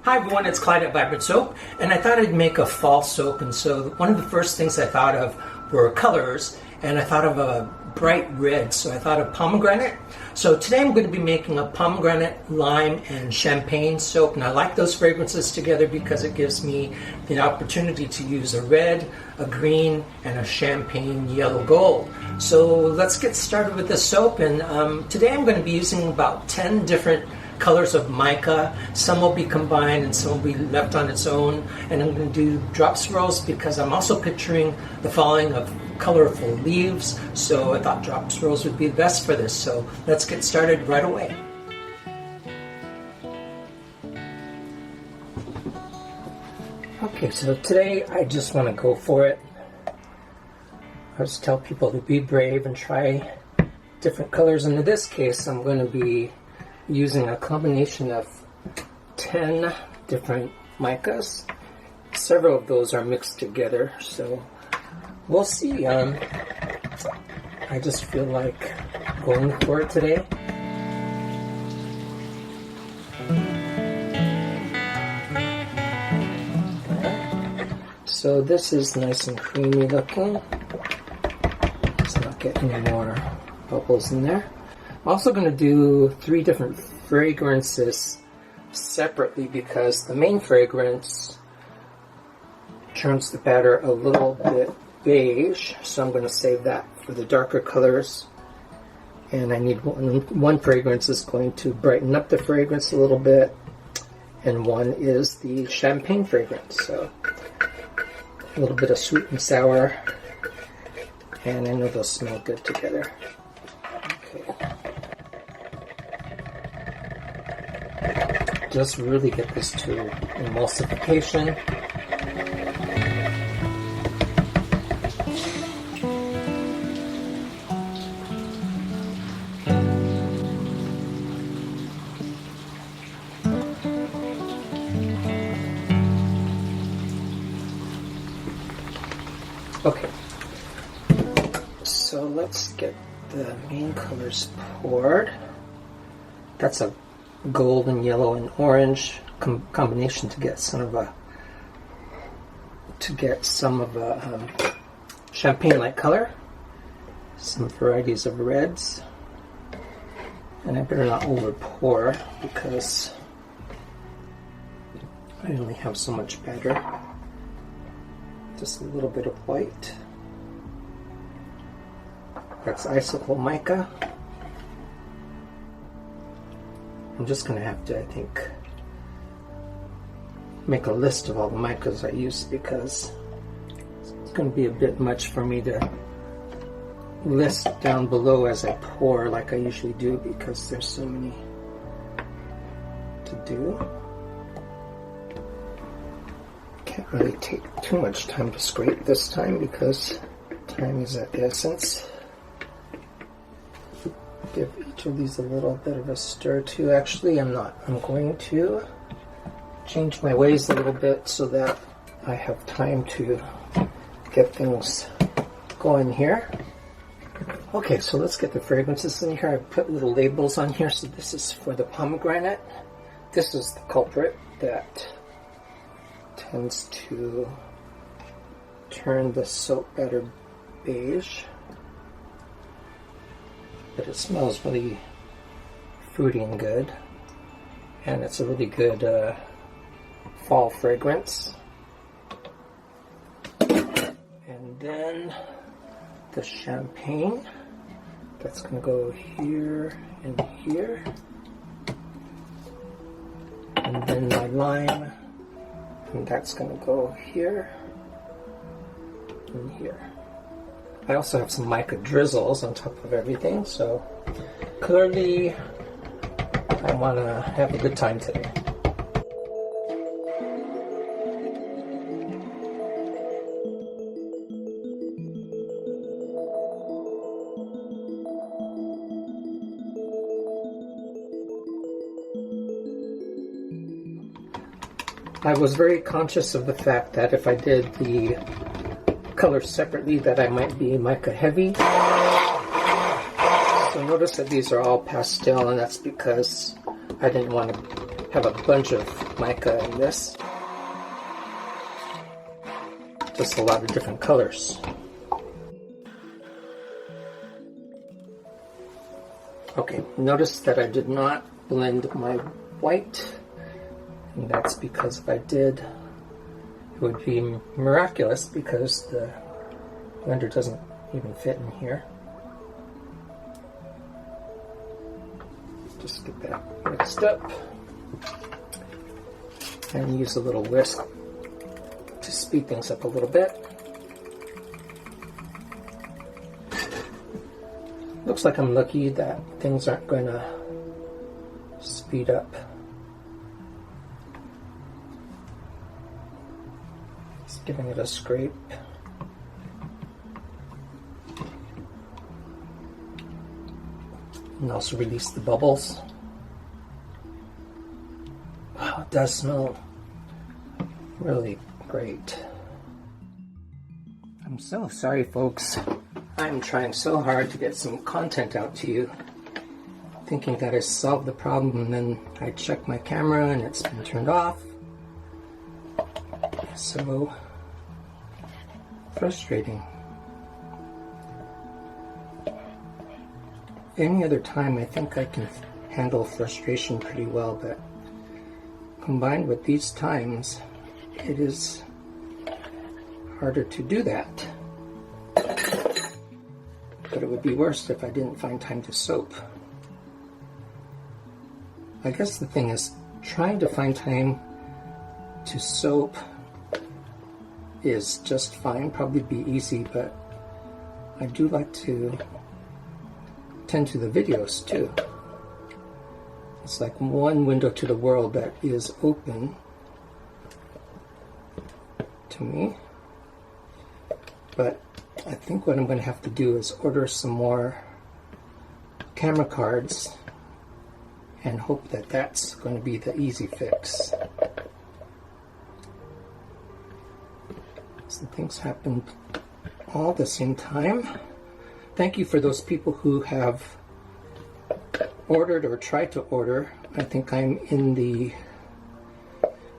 Hi everyone, it's Clyde at Vibrant Soap, and I thought I'd make a fall soap, and so one of the first things I thought of were colors, and I thought of a bright red, so I thought of pomegranate. So today I'm going to be making a pomegranate lime and champagne soap, and I like those fragrances together because it gives me the opportunity to use a red, a green, and a champagne yellow gold. So let's get started with this soap, and today I'm going to be using about 10 different colors of mica. Some will be combined and some will be left on its own, and I'm going to do drop swirls because I'm also picturing the falling of colorful leaves, so I thought drop swirls would be the best for this. So let's get started right away. Okay, so today I just want to go for it. I just tell people to be brave and try different colors, and in this case I'm going to be using a combination of 10 different micas. Several of those are mixed together, so we'll see. I just feel like going for it today. So this is nice and creamy looking. Let's not get any more bubbles in there. I'm also going to do 3 different fragrances separately because the main fragrance turns the batter a little bit beige, so I'm going to save that for the darker colors. And I need one fragrance is going to brighten up the fragrance a little bit, and one is the champagne fragrance. So a little bit of sweet and sour, and I know they'll smell good together. Okay. Just really get this to emulsification. Okay, so let's get the main colors poured. That's a gold and yellow and orange combination to get some of a champagne-like color. Some varieties of reds, and I better not over pour because I only have so much batter. Just a little bit of white. That's icicle mica. I'm just going to have to, I think, make a list of all the micas I use because it's going to be a bit much for me to list down below as I pour like I usually do because there's so many to do. Can't really take too much time to scrape this time because time is of the essence. Give each of these a little bit of a stir too. Actually, I'm going to change my ways a little bit so that I have time to get things going here. Okay, so let's get the fragrances in here. I put little labels on here. So this is for the pomegranate. This is the culprit that tends to turn the soap batter beige. But it smells really fruity and good, and it's a really good fall fragrance. And then the champagne, that's going to go here and here. And then my lime, and that's going to go here and here. I also have some mica drizzles on top of everything, so clearly I want to have a good time today. I was very conscious of the fact that if I did the colors separately that I might be mica heavy. So notice that these are all pastel, and that's because I didn't want to have a bunch of mica in this. Just a lot of different colors. Okay, notice that I did not blend my white, and that's because if I did, it would be miraculous because the blender doesn't even fit in here. Just get that mixed up and use a little whisk to speed things up a little bit. Looks like I'm lucky that things aren't going to speed up. Just giving it a scrape. And also release the bubbles. Wow, it does smell really great. I'm so sorry, folks. I'm trying so hard to get some content out to you, thinking that I solved the problem, and then I check my camera and it's been turned off. So frustrating. Any other time I think I can handle frustration pretty well, but combined with these times, it is harder to do that. But it would be worse if I didn't find time to soap. I guess the thing is, trying to find time to soap is just fine, probably be easy, but I do like to tend to the videos too. It's like one window to the world that is open to me. But I think what I'm going to have to do is order some more camera cards and hope that that's going to be the easy fix. Some things happened all at the same time. Thank you for those people who have ordered or tried to order. I think I'm in the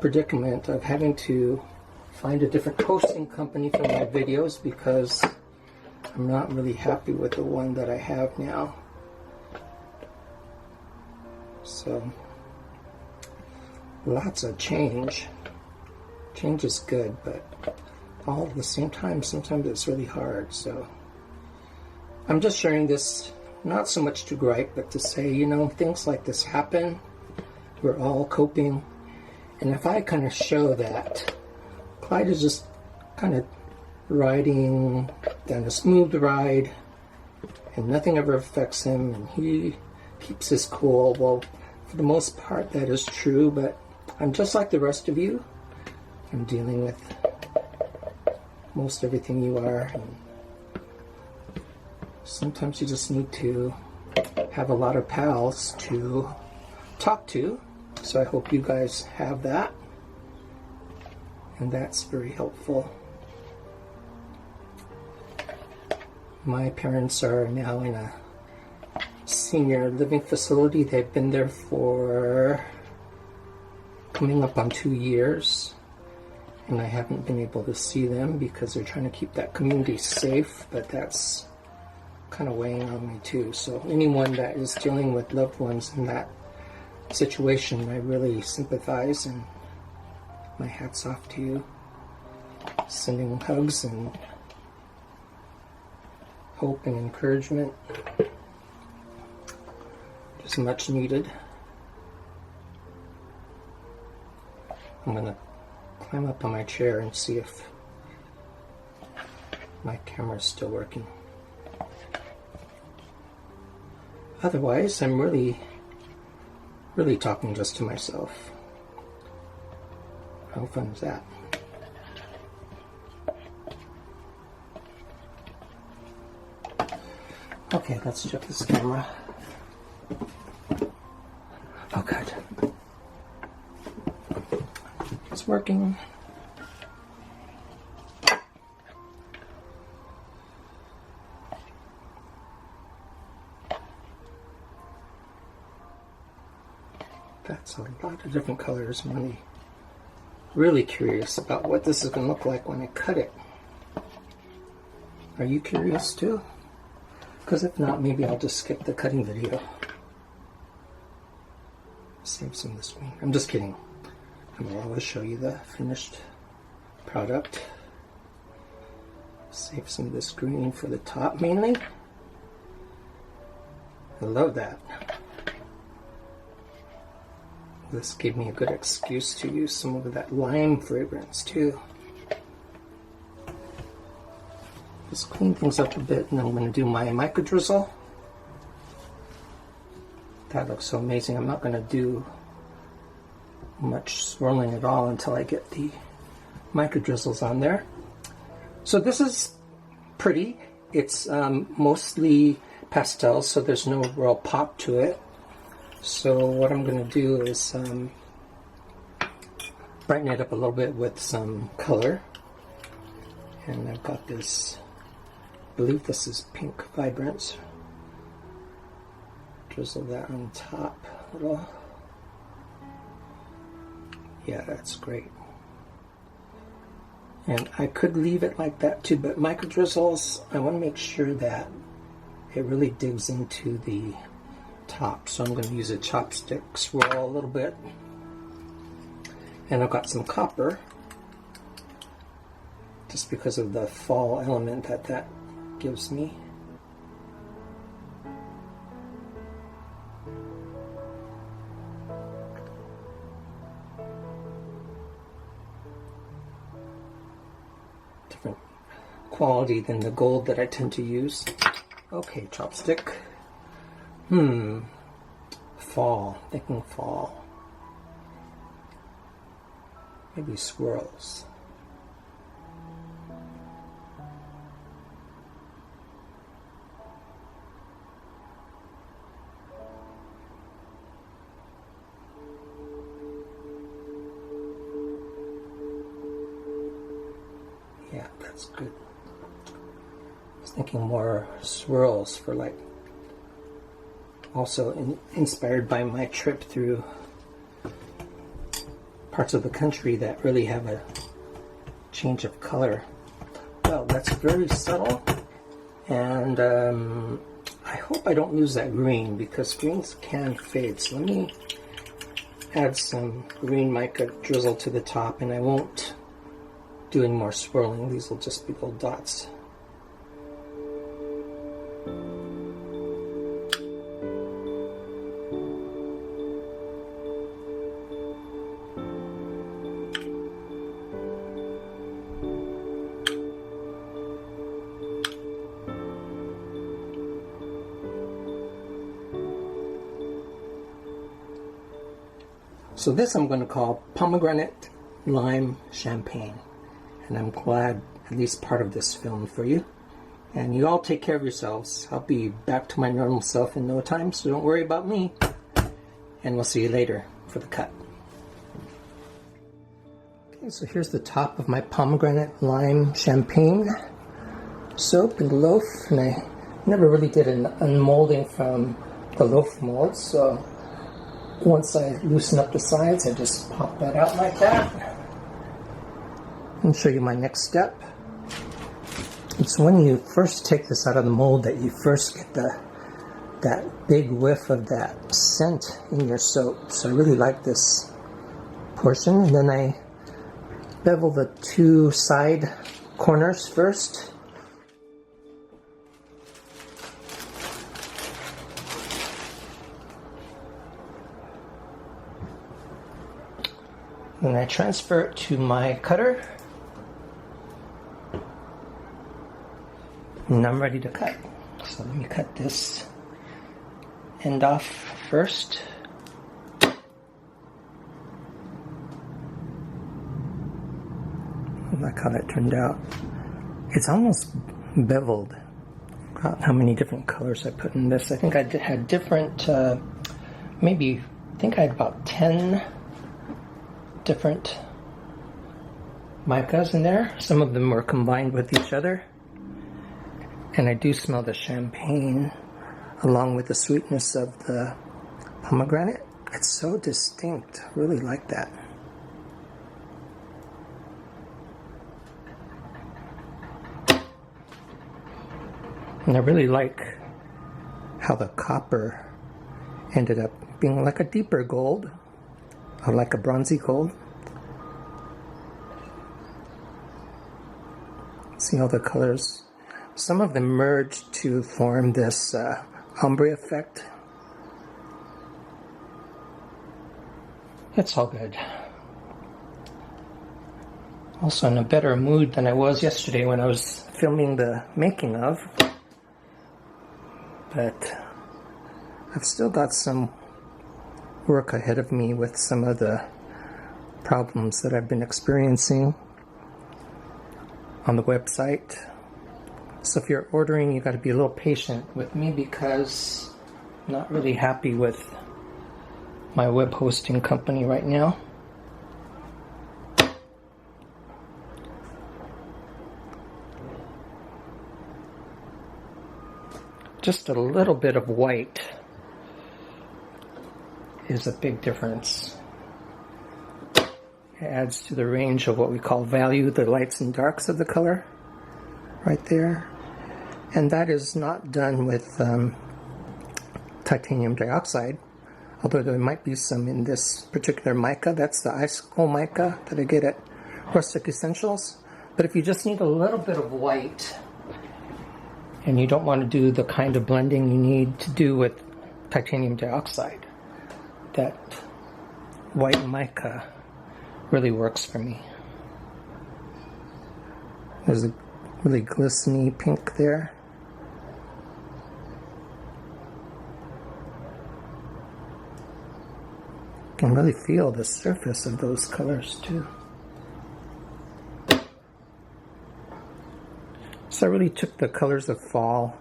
predicament of having to find a different hosting company for my videos because I'm not really happy with the one that I have now. So, lots of change. Change is good, but all at the same time, sometimes it's really hard. So, I'm just sharing this, not so much to gripe, but to say, you know, things like this happen. We're all coping. And if I kind of show that Clyde is just kind of riding down a smooth ride and nothing ever affects him and he keeps his cool. Well, for the most part that is true, but I'm just like the rest of you. I'm dealing with most everything you are, and sometimes you just need to have a lot of pals to talk to. So I hope you guys have that, and that's very helpful. My parents are now in a senior living facility. They've been there for coming up on 2 years, and I haven't been able to see them because they're trying to keep that community safe, but that's kind of weighing on me too. So anyone that is dealing with loved ones in that situation, I really sympathize, and my hat's off to you. Sending hugs and hope and encouragement. Just much needed. I'm gonna climb up on my chair and see if my camera's still working. Otherwise, I'm really talking just to myself. How fun is that? Okay, let's check this camera. Oh, good. It's working. That's a lot of different colors. I'm really curious about what this is going to look like when I cut it. Are you curious too? Because if not, maybe I'll just skip the cutting video. Save some of the screen. I'm just kidding. I will always show you the finished product. Save some of the screen for the top mainly. I love that. This gave me a good excuse to use some of that lime fragrance too. Just clean things up a bit, and I'm going to do my mica drizzle. That looks so amazing. I'm not going to do much swirling at all until I get the mica drizzles on there. So this is pretty. It's mostly pastels, so there's no real pop to it. So what I'm going to do is brighten it up a little bit with some color. And I've got this, I believe this is Pink Vibrance. Drizzle that on top a little. Yeah, that's great. And I could leave it like that too, but mica drizzles, I want to make sure that it really digs into the top. So I'm going to use a chopstick swirl a little bit. And I've got some copper, just because of the fall element that gives me. Different quality than the gold that I tend to use. Okay, chopstick. Fall. Thinking fall. Maybe swirls. Yeah, that's good. I was thinking more swirls for like, also inspired by my trip through parts of the country that really have a change of color. Well, that's very subtle, and I hope I don't lose that green, because greens can fade. So let me add some green mica drizzle to the top, and I won't do any more swirling. These will just be little dots. So this I'm going to call Pomegranate Lime Champagne. And I'm glad at least part of this filmed for you. And you all take care of yourselves. I'll be back to my normal self in no time, so don't worry about me. And we'll see you later for the cut. Okay, so here's the top of my Pomegranate Lime Champagne soap and loaf. And I never really did an unmolding from the loaf mold, so once I loosen up the sides, I just pop that out like that. And show you my next step. It's when you first take this out of the mold that you first get that big whiff of that scent in your soap. So I really like this portion. And then I bevel the two side corners first. And I transfer it to my cutter. And I'm ready to cut. So let me cut this end off first. I like how that turned out. It's almost beveled. God, how many different colors I put in this. I think I had different, I think I had about 10 different micas in there. Some of them were combined with each other. And I do smell the champagne along with the sweetness of the pomegranate. It's so distinct. I really like that. And I really like how the copper ended up being like a deeper gold, or like a bronzy gold. See all the colors? Some of them merged to form this ombre effect. It's all good. Also in a better mood than I was yesterday when I was filming the making of. But I've still got some work ahead of me with some of the problems that I've been experiencing on the website. So if you're ordering, you got to be a little patient with me because I'm not really happy with my web hosting company right now. Just a little bit of white is a big difference. It adds to the range of what we call value, the lights and darks of the color, right there. And that is not done with titanium dioxide, although there might be some in this particular mica. That's the icicle mica that I get at Rustic Essentials. But if you just need a little bit of white, and you don't want to do the kind of blending you need to do with titanium dioxide, that white mica really works for me. There's a really glistening pink there. You can really feel the surface of those colors too. So I really took the colors of fall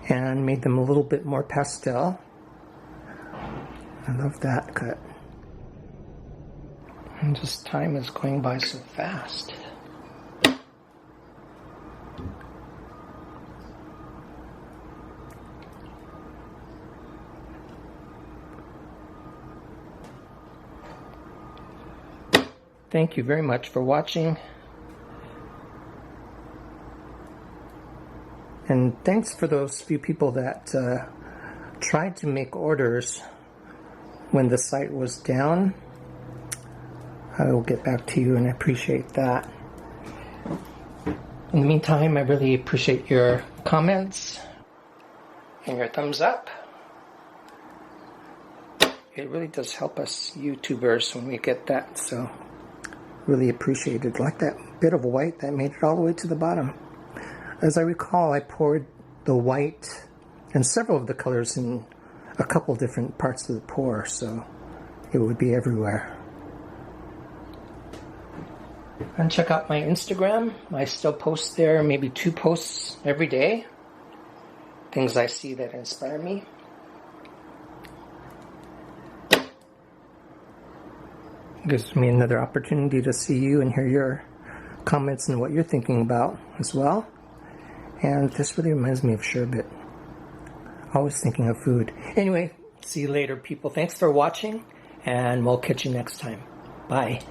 and made them a little bit more pastel. I love that cut. And just time is going by so fast. Thank you very much for watching. And thanks for those few people that tried to make orders when the site was down. I will get back to you and I appreciate that. In the meantime, I really appreciate your comments and your thumbs up. It really does help us YouTubers when we get that, so really appreciate it. Like that bit of white that made it all the way to the bottom. As I recall, I poured the white and several of the colors in a couple different parts of the pour, so it would be everywhere. And check out my Instagram. I still post there maybe 2 posts every day. Things I see that inspire me. Gives me another opportunity to see you and hear your comments and what you're thinking about as well. And this really reminds me of sherbet. Always thinking of food. Anyway, see you later, people. Thanks for watching, and we'll catch you next time. Bye.